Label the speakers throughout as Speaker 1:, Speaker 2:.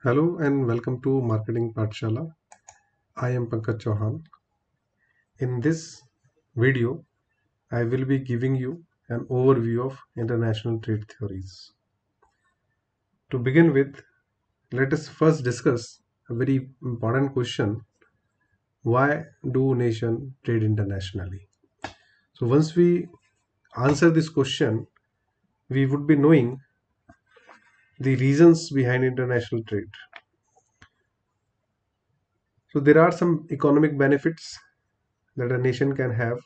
Speaker 1: Hello and welcome to Marketing Pathshala. I am Pankaj Chauhan. In this video, I will be giving you an overview of international trade theories. To begin with, let us first discuss a very important question. Why do nations trade internationally? So once we answer this question, we would be knowing the reasons behind international trade. So there are some economic benefits that a nation can have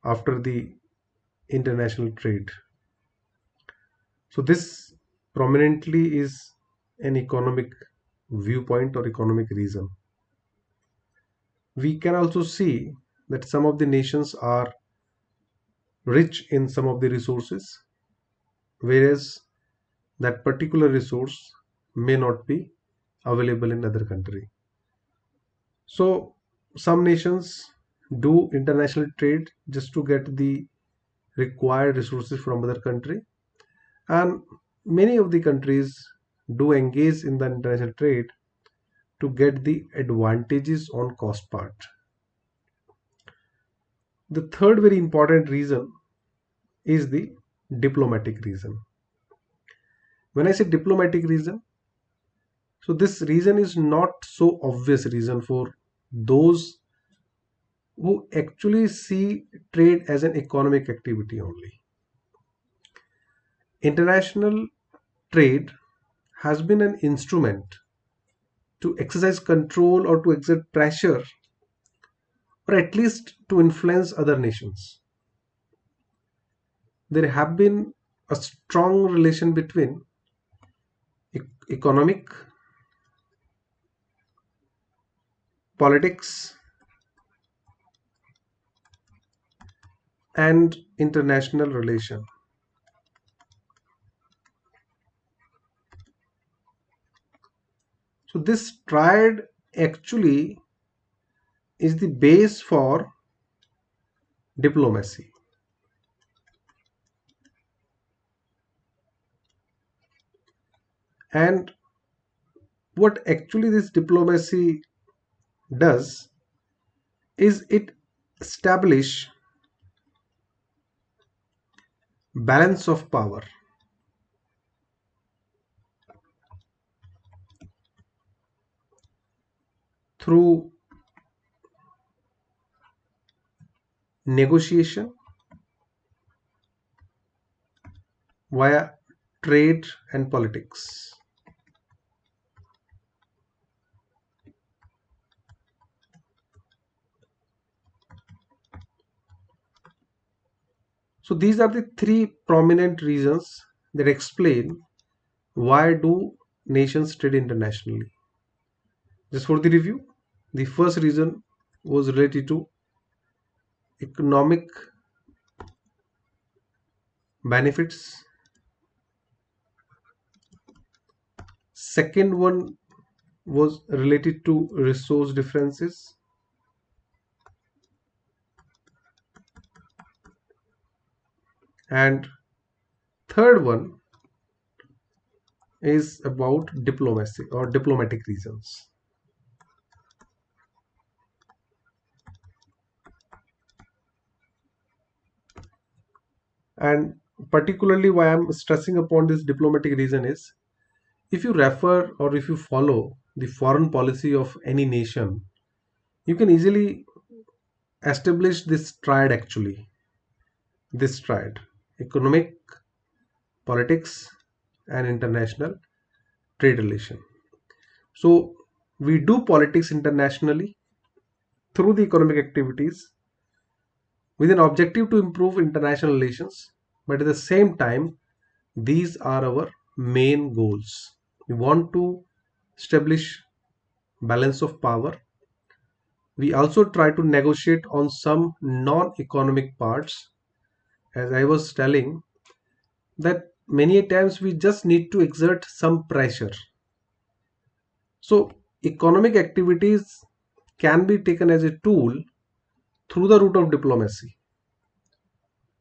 Speaker 1: after the international trade. So this prominently is an economic viewpoint or economic reason. We can also see that some of the nations are rich in some of the resources, whereas that particular resource may not be available in other country. So some nations do international trade just to get the required resources from other country, and many of the countries do engage in the international trade to get the advantages on cost part. The third very important reason is the diplomatic reason. When I say diplomatic reason, so this reason is not so obvious reason for those who actually see trade as an economic activity only. International trade has been an instrument to exercise control or to exert pressure or at least to influence other nations. There have been a strong relation between economic, politics, and international relation. So this triad actually is the base for diplomacy. And what actually this diplomacy does is it establish balance of power through negotiation via trade and politics. So these are the three prominent reasons that explain why do nations trade internationally. Just for the review, the first reason was related to economic benefits. Second one was related to resource differences. And third one is about diplomacy or diplomatic reasons. And particularly why I'm stressing upon this diplomatic reason is if you refer or if you follow the foreign policy of any nation, you can easily establish this triad actually. This triad: economic, politics, and international trade relation. So we do politics internationally through the economic activities with an objective to improve international relations, but at the same time, these are our main goals. We want to establish balance of power. We also try to negotiate on some non-economic parts. As I was telling, that many times we just need to exert some pressure. So economic activities can be taken as a tool through the route of diplomacy.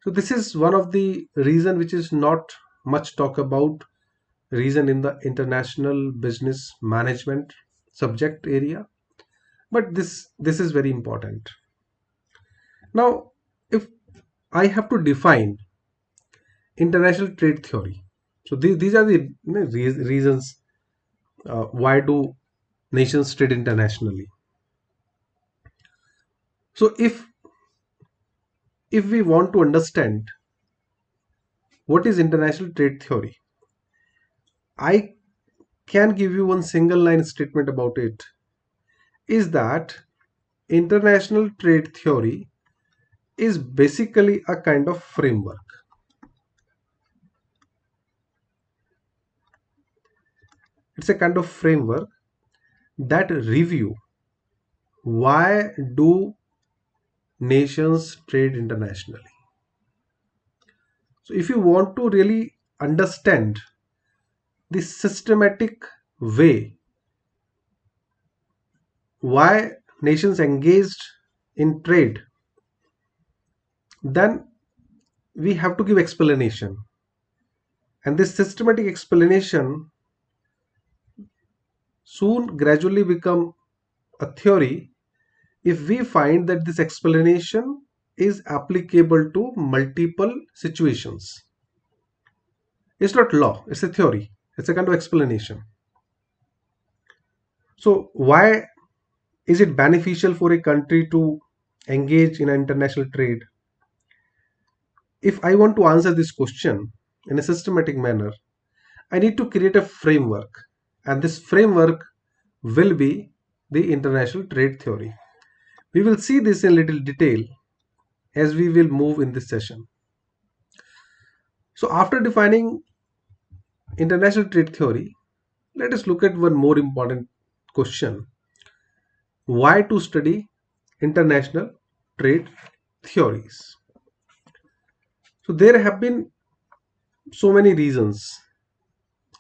Speaker 1: So this is one of the reason which is not much talk about reason in the international business management subject area, but this is very important. Now, if I have to define international trade theory, so these are the reasons why do nations trade internationally. So if we want to understand what is international trade theory, I can give you one single line statement about it, is that international trade theory is basically a kind of framework. It's a kind of framework that review why do nations trade internationally. So if you want to really understand the systematic way why nations engaged in trade, then we have to give explanation, and this systematic explanation soon gradually become a theory if we find that this explanation is applicable to multiple situations. It's not law, it's a theory, it's a kind of explanation. So why is it beneficial for a country to engage in international trade? If I want to answer this question in a systematic manner, I need to create a framework, and this framework will be the international trade theory. We will see this in little detail as we will move in this session. So after defining international trade theory, let us look at one more important question. Why to study international trade theories? So there have been so many reasons.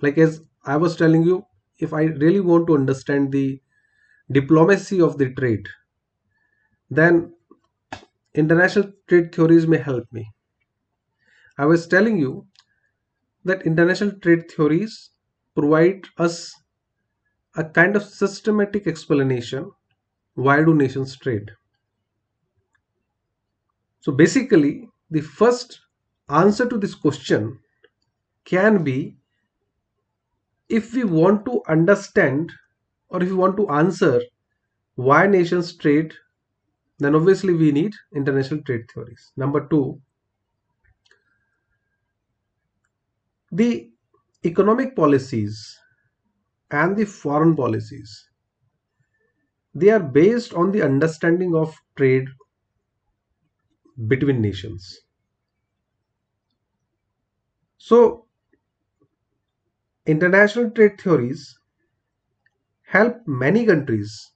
Speaker 1: Like as I was telling you, if I really want to understand the diplomacy of the trade, then international trade theories may help me. I was telling you that international trade theories provide us a kind of systematic explanation why do nations trade. So basically, the first answer to this question can be, if we want to understand or if we want to answer why nations trade, then obviously we need international trade theories. Number two, the economic policies and the foreign policies, they are based on the understanding of trade between nations. So international trade theories help many countries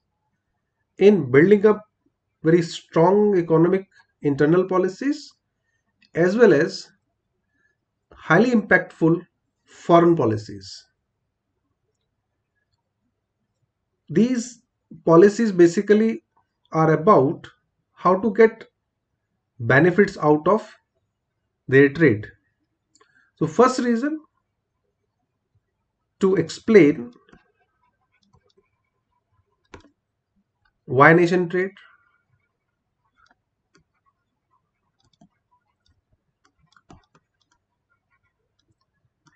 Speaker 1: in building up very strong economic internal policies as well as highly impactful foreign policies. These policies basically are about how to get benefits out of their trade. So first reason to explain why nation trade,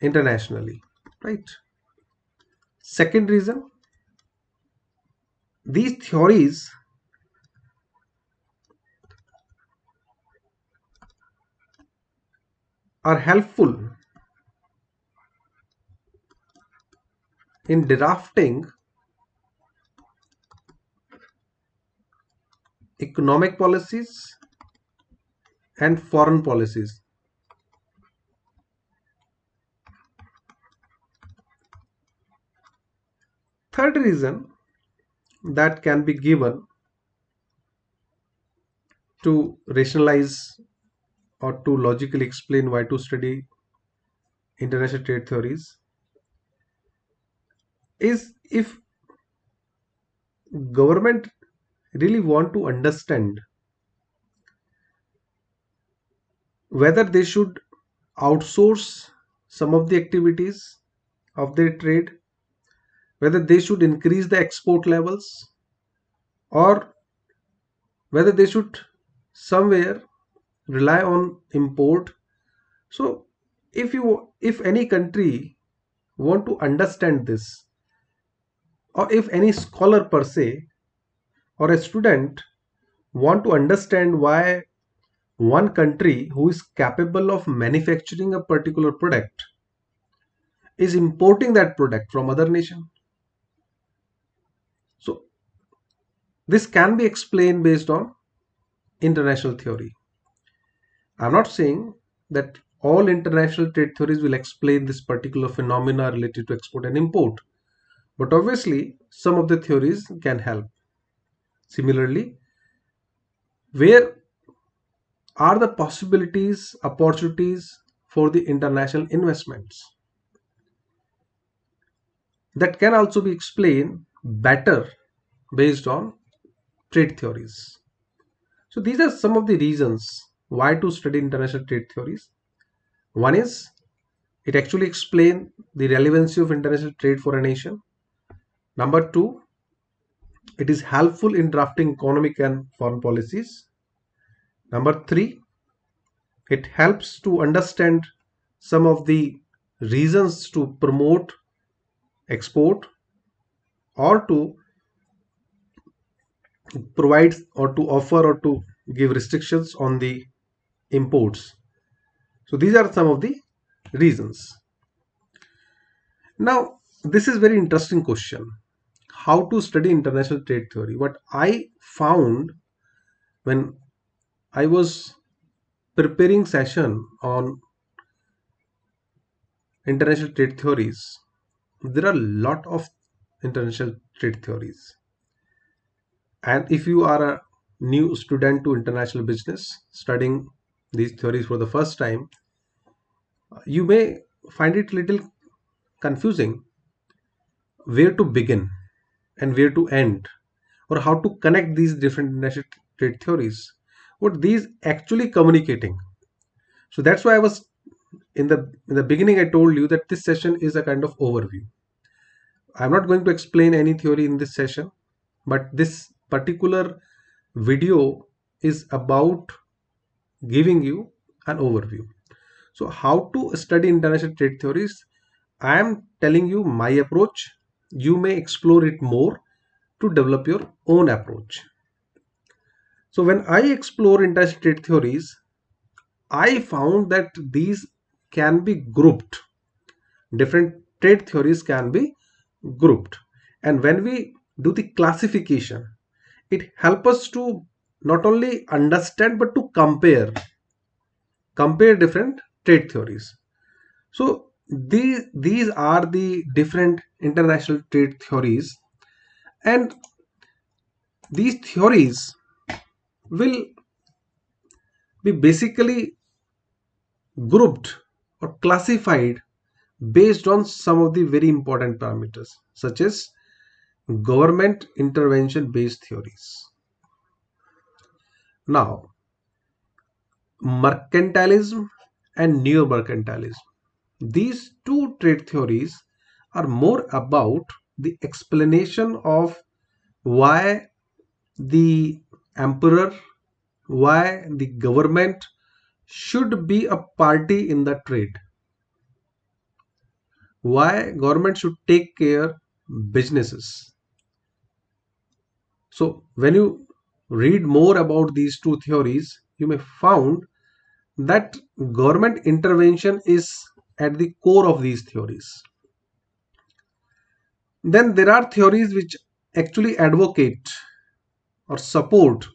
Speaker 1: internationally, right? Second reason, these theories are helpful in drafting economic policies and foreign policies. Third reason that can be given to rationalize or to logically explain why to study international trade theories is, if government really want to understand whether they should outsource some of the activities of their trade, whether they should increase the export levels, or whether they should somewhere rely on import. So if any country want to understand this, or if any scholar per se or a student want to understand why one country who is capable of manufacturing a particular product is importing that product from other nation, so this can be explained based on international theory. I'm not saying that all international trade theories will explain this particular phenomena related to export and import, but obviously some of the theories can help. Similarly, where are the possibilities, opportunities for the international investments? That can also be explained better based on trade theories. So these are some of the reasons why to study international trade theories. One is it actually explains the relevancy of international trade for a nation. Number two, it is helpful in drafting economic and foreign policies. Number three, it helps to understand some of the reasons to promote export or to provide or to offer or to give restrictions on the imports. So these are some of the reasons. Now, this is very interesting question. How to study international trade theory? What I found when I was preparing session on international trade theories, there are a lot of international trade theories. And if you are a new student to international business studying these theories for the first time, you may find it little confusing where to begin and where to end, or how to connect these different international trade theories, what these actually communicating. So that's why I was in the beginning I told you that this session is a kind of overview. I'm not going to explain any theory in this session, but this particular video is about giving you an overview. So how to study international trade theories? I am telling you my approach. You may explore it more to develop your own approach. So when I explore international trade theories, I found that these can be grouped. Different trade theories can be grouped. And when we do the classification, it helps us to not only understand but to compare different trade theories. So these are the different international trade theories, and these theories will be basically grouped or classified based on some of the very important parameters, such as government intervention based theories. Now, mercantilism and neo-mercantilism. These two trade theories are more about the explanation of why the emperor, why the government should be a party in the trade, why government should take care businesses. So when you read more about these two theories, you may found that government intervention is at the core of these theories. Then there are theories which actually advocate or support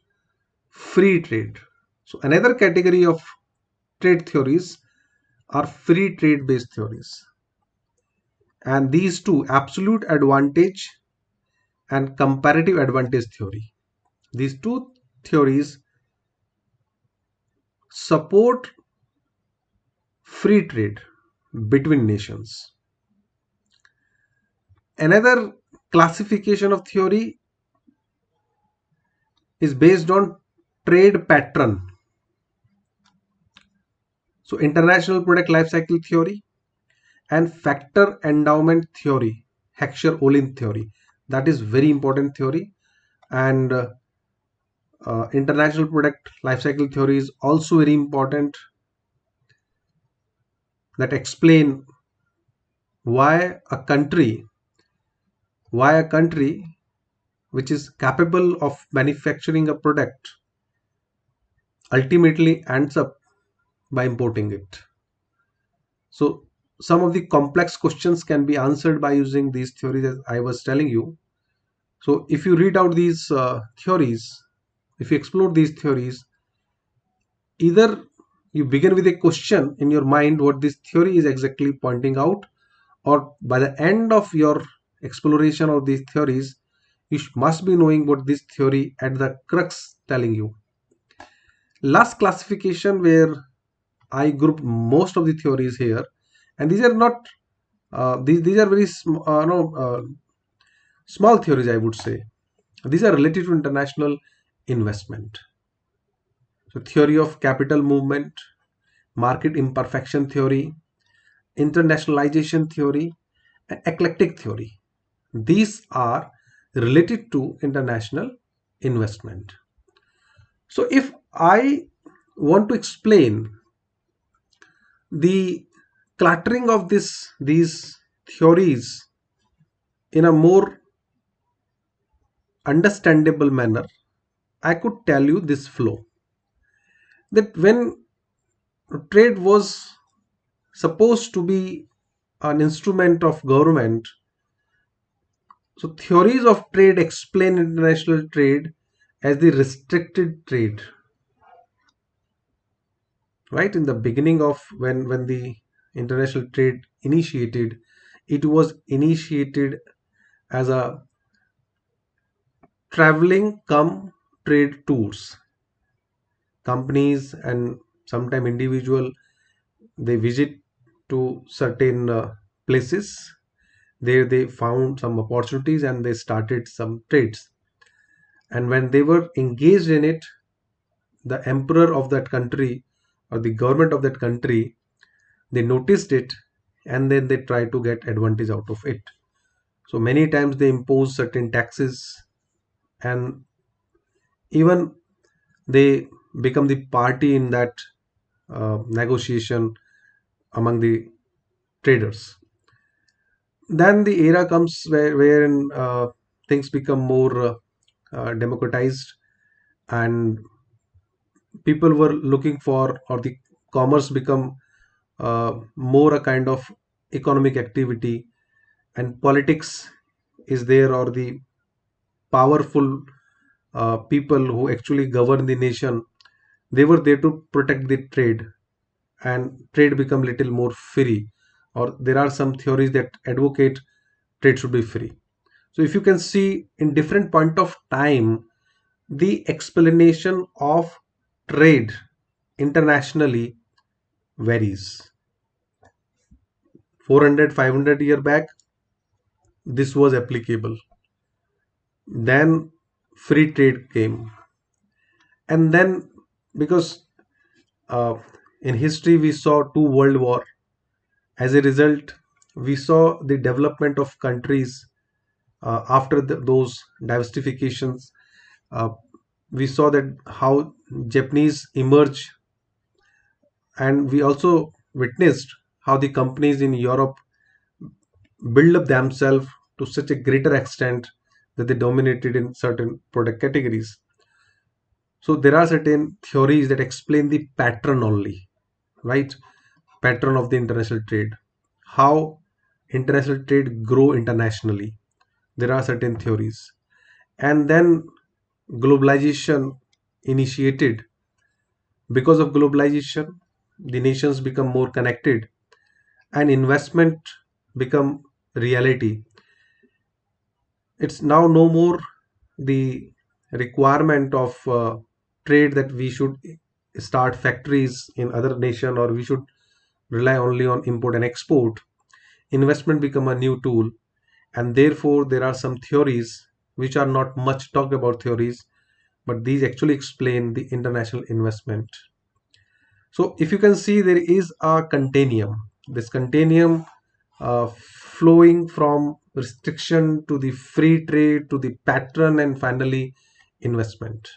Speaker 1: free trade. So another category of trade theories are free trade based theories. And these two, absolute advantage and comparative advantage theory, these two theories support free trade between nations. Another classification of theory is based on trade pattern. So international product life cycle theory and factor endowment theory, Heckscher-Ohlin theory. That is very important theory. And international product life cycle theory is also very important, that explain why a country why a country which is capable of manufacturing a product ultimately ends up by importing it. So some of the complex questions can be answered by using these theories, as I was telling you. So if you read out these theories, if you explore these theories, either you begin with a question in your mind what this theory is exactly pointing out, or by the end of your exploration of these theories, you must be knowing what this theory at the crux telling you. Last classification where I grouped most of the theories here, and these are not these are very no, small theories, I would say. These are related to international investment. So theory of capital movement, market imperfection theory, internationalization theory, and eclectic theory. These are related to international investment. So if I want to explain the cluttering of these theories in a more understandable manner, I could tell you this flow, that when trade was supposed to be an instrument of government, so theories of trade explain international trade as the restricted trade. Right in the beginning of when the international trade initiated, it was initiated as a traveling come trade tours. Companies and sometimes individual, they visit to certain places. There they found some opportunities and they started some trades. And when they were engaged in it, the emperor of that country or the government of that country, they noticed it, and then they try to get advantage out of it. So many times they impose certain taxes, and even they become the party in that negotiation among the traders. Then the era comes wherein things become more democratized, and people were looking for, or the commerce become more a kind of economic activity, and politics is there, or the powerful people who actually govern the nation, they were there to protect the trade, and trade become little more free, or there are some theories that advocate trade should be free. So if you can see in different point of time, the explanation of trade internationally varies. 400 500 year back, this was applicable. Then free trade came, and then, because uh, in history we saw two world war, as a result we saw the development of countries after those diversifications. uh, we saw that how Japanese emerged, and we also witnessed how the companies in Europe build up themselves to such a greater extent that they dominated in certain product categories. So there are certain theories that explain the pattern only, right? Pattern of the international trade, how international trade grow internationally. There are certain theories, and then globalization initiated. Because of globalization, the nations become more connected, and investment become reality. It's now no more the requirement of trade that we should start factories in other nation, or we should rely only on import and export. Investment become a new tool, and therefore there are some theories which are not much talked about theories, but these actually explain the international investment. So if you can see, there is a continuum. This continuum flowing from restriction to the free trade to the pattern and finally investment.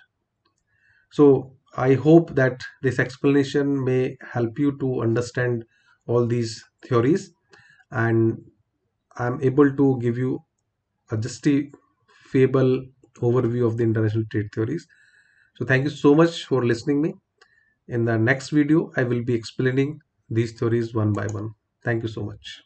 Speaker 1: So I hope that this explanation may help you to understand all these theories, and I'm able to give you a justifiable overview of the international trade theories. So thank you so much for listening me. In the next video, I will be explaining these theories one by one. Thank you so much.